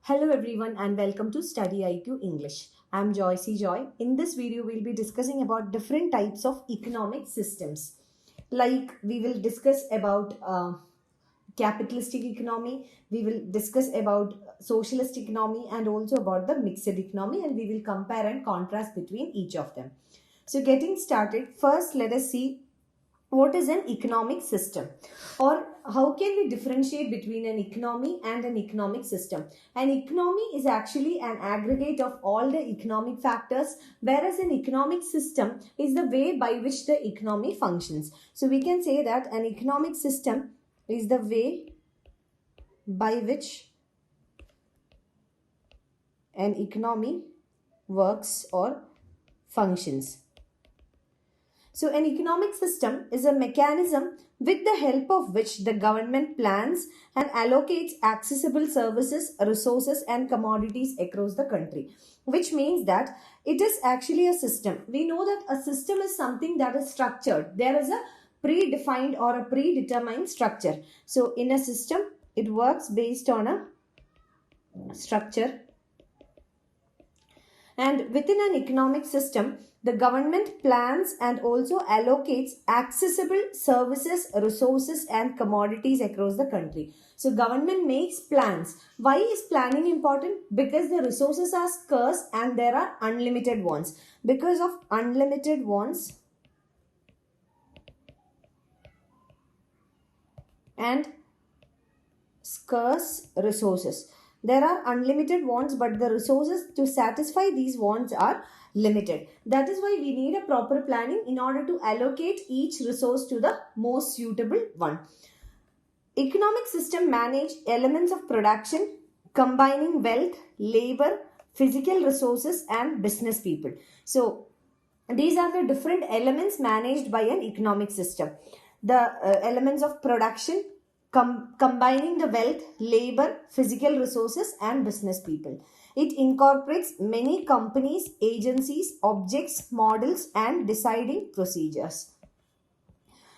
Hello everyone and welcome to Study IQ English. I'm Joycey Joy. In this video, we'll be discussing about different types of economic systems. Like we will discuss about capitalistic economy, we will discuss about socialist economy and also about the mixed economy, and we will compare and contrast between each of them. So getting started, first let us see what is an economic system, or how can we differentiate between an economy and an economic system. An economy is actually an aggregate of all the economic factors, whereas an economic system is the way by which the economy functions. So we can say that an economic system is the way by which an economy works or functions. So an economic system is a mechanism with the help of which the government plans and allocates accessible services, resources and commodities across the country, which means that it is actually a system. We know that a system is something that is structured. There is a predefined or a predetermined structure. So in a system, it works based on a structure. And within an economic system, the government plans and also allocates accessible services, resources and commodities across the country. So government makes plans. Why is planning important? Because the resources are scarce and there are unlimited ones. Because of unlimited ones and scarce resources. There are unlimited wants, but the resources to satisfy these wants are limited. That is why we need a proper planning in order to allocate each resource to the most suitable one. Economic system manage elements of production, combining wealth, labor, physical resources and business people. So these are the different elements managed by an economic system. The elements of production, combining the wealth, labor, physical resources and business people. It incorporates many companies, agencies, objects, models and deciding procedures.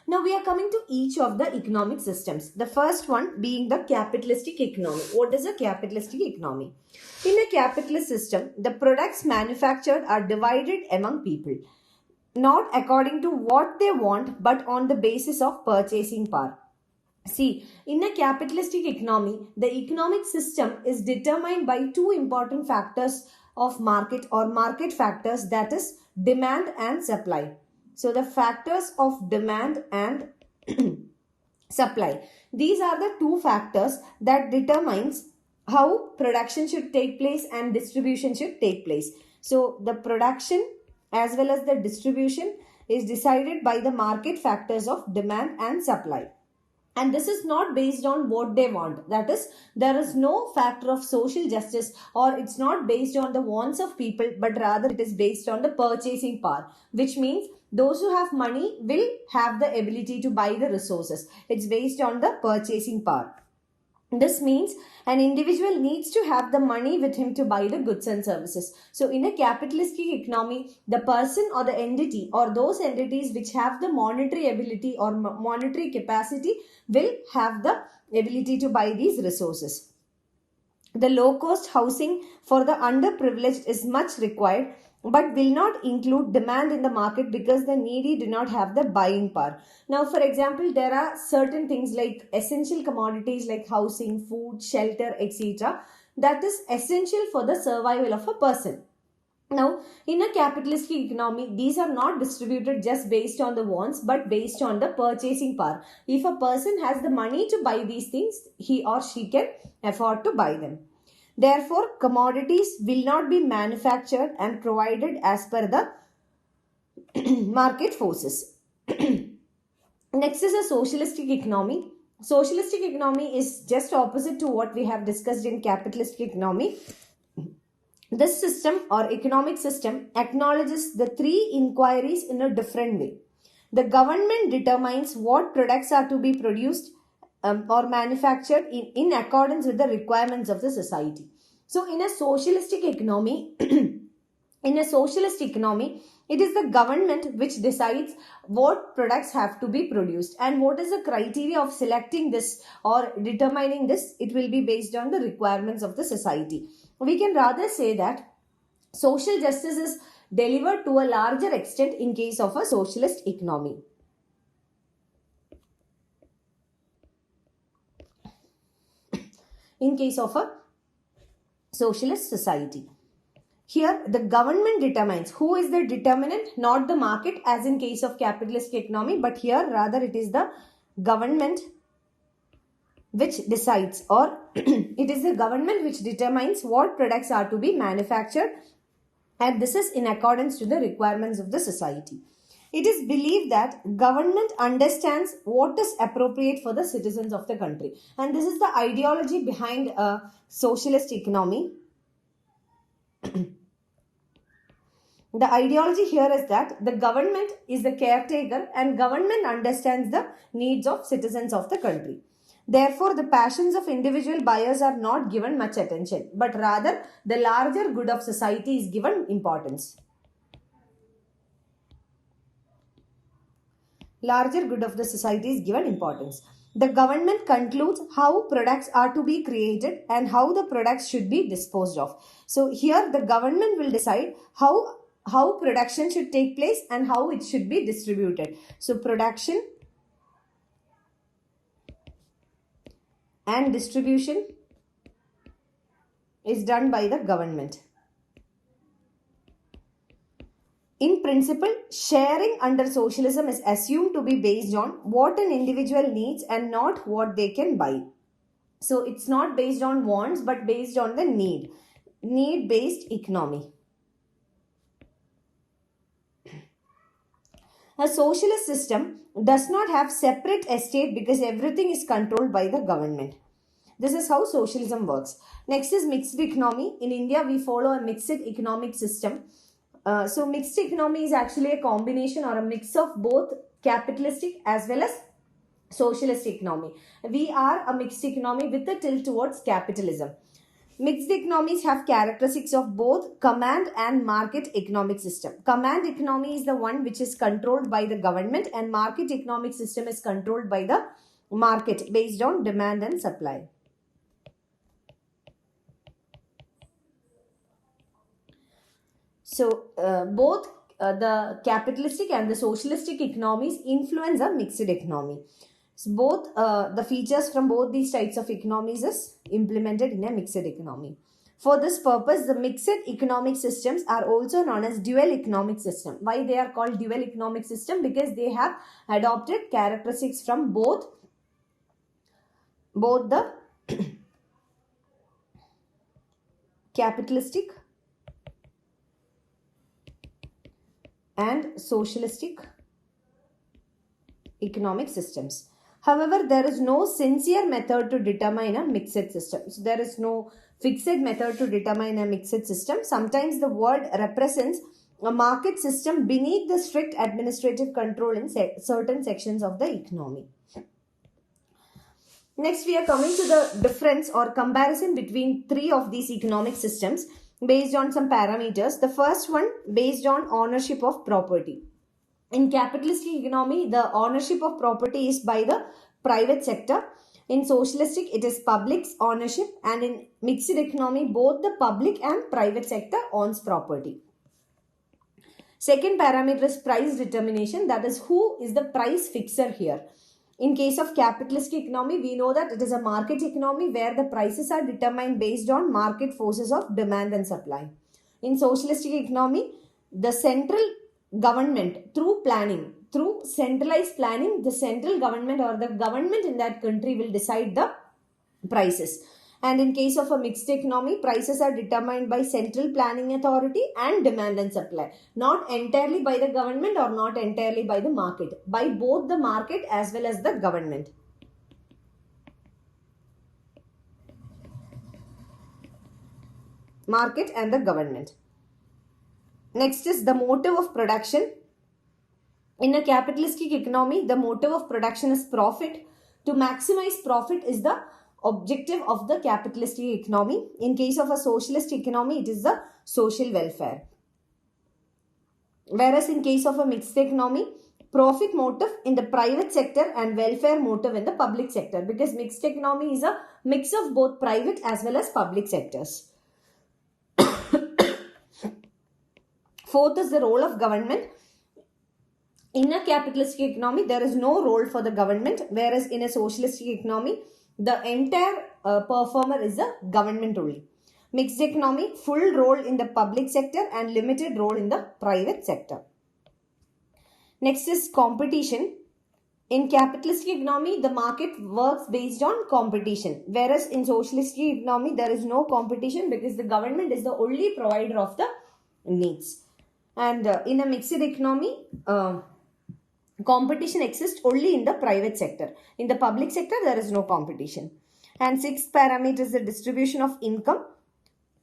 Now we are coming to each of the economic systems. The first one being the capitalistic economy. What is a capitalistic economy? In a capitalist system, the products manufactured are divided among people, not according to what they want but on the basis of purchasing power. See, in a capitalistic economy, the economic system is determined by two important factors of market or market factors, that is demand and supply. So the factors of demand and supply. These are the two factors that determines how production should take place and distribution should take place. So the production as well as the distribution is decided by the market factors of demand and supply. And this is not based on what they want. That is, there is no factor of social justice, or it's not based on the wants of people, but rather it is based on the purchasing power, which means those who have money will have the ability to buy the resources. It's based on the purchasing power. This means an individual needs to have the money with him to buy the goods and services. So in a capitalistic economy, the person or the entity or those entities which have the monetary ability or monetary capacity will have the ability to buy these resources. The low-cost housing for the underprivileged is much required, but will not include demand in the market because the needy do not have the buying power. Now, for example, there are certain things like essential commodities like housing, food, shelter, etc. that is essential for the survival of a person. Now, in a capitalistic economy, these are not distributed just based on the wants, but based on the purchasing power. If a person has the money to buy these things, he or she can afford to buy them. Therefore, commodities will not be manufactured and provided as per the market forces. Next is a socialistic economy. Socialistic economy is just opposite to what we have discussed in capitalistic economy. This system or economic system acknowledges the three inquiries in a different way. The government determines what products are to be produced or manufactured in accordance with the requirements of the society. So in a socialistic economy, In a socialist economy, it is the government which decides what products have to be produced, and what is the criteria of selecting this or determining this. It will be based on the requirements of the society. We can rather say that social justice is delivered to a larger extent in case of a socialist economy. In case of a socialist society. Here, the government determines. Who is the determinant? Not the market as in case of capitalist economy, but here rather it is the government which decides, or it is the government which determines what products are to be manufactured, and this is in accordance to the requirements of the society. It is believed that government understands what is appropriate for the citizens of the country, and this is the ideology behind a socialist economy. The ideology here is that the government is the caretaker and government understands the needs of citizens of the country. Therefore, the passions of individual buyers are not given much attention, but rather the larger good of society is given importance. Larger good of the society is given importance. The government concludes how products are to be created and how the products should be disposed of. So here the government will decide how production should take place and how it should be distributed. So production and distribution is done by the government. In principle, sharing under socialism is assumed to be based on what an individual needs and not what they can buy. So it's not based on wants but based on the need-based economy. A socialist system does not have separate estate because everything is controlled by the government. This is how socialism works. Next is mixed economy. In India, we follow a mixed economic system. So mixed economy is actually a combination or a mix of both capitalistic as well as socialist economy. We are a mixed economy with a tilt towards capitalism. Mixed economies have characteristics of both command and market economic system. Command economy is the one which is controlled by the government, and market economic system is controlled by the market based on demand and supply. So both the capitalistic and the socialistic economies influence a mixed economy. So both the features from both these types of economies is implemented in a mixed economy. For this purpose, the mixed economic systems are also known as dual economic system. Why they are called dual economic system? Because they have adopted characteristics from both the capitalistic and socialistic economic systems. However, there is no sincere method to determine a mixed system. So there is no fixed method to determine a mixed system. Sometimes the word represents a market system beneath the strict administrative control in certain sections of the economy. Next, we are coming to the difference or comparison between three of these economic systems based on some parameters. The first one based on ownership of property. In capitalistic economy, the ownership of property is by the private sector. In socialistic, it is public's ownership, and in mixed economy, both the public and private sector owns property. Second parameter is price determination. That is, who is the price fixer here. In case of capitalist economy, we know that it is a market economy where the prices are determined based on market forces of demand and supply. In socialistic economy, the central government through centralized planning, the central government or the government in that country will decide the prices. And in case of a mixed economy, prices are determined by central planning authority and demand and supply. Not entirely by the government or not entirely by the market. By both the market as well as the government. Market and the government. Next is the motive of production. In a capitalistic economy, the motive of production is profit. To maximize profit is the objective of the capitalistic economy. In case of a socialist economy, it is the social welfare. Whereas in case of a mixed economy, profit motive in the private sector and welfare motive in the public sector, because mixed economy is a mix of both private as well as public sectors. Fourth is the role of government. In a capitalistic economy, there is no role for the government, whereas in a socialistic economy, the entire performer is the government only. Mixed economy, full role in the public sector and limited role in the private sector. Next is competition. In capitalistic economy, the market works based on competition, whereas in socialistic economy, there is no competition because the government is the only provider of the needs. And in a mixed economy, competition exists only in the private sector. In the public sector, there is no competition. And sixth parameter is the distribution of income.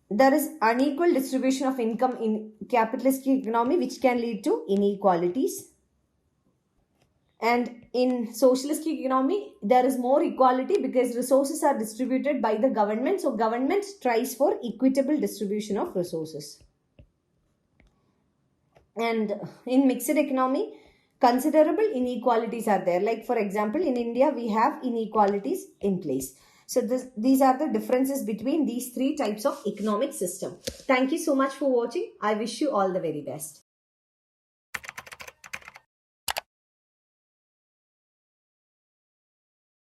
There is unequal distribution of income in capitalistic economy, which can lead to inequalities. And in socialistic economy, there is more equality because resources are distributed by the government. So government tries for equitable distribution of resources. And in mixed economy, considerable inequalities are there. Like for example, in India, we have inequalities in place. So these are the differences between these three types of economic system. Thank you so much for watching. I wish you all the very best.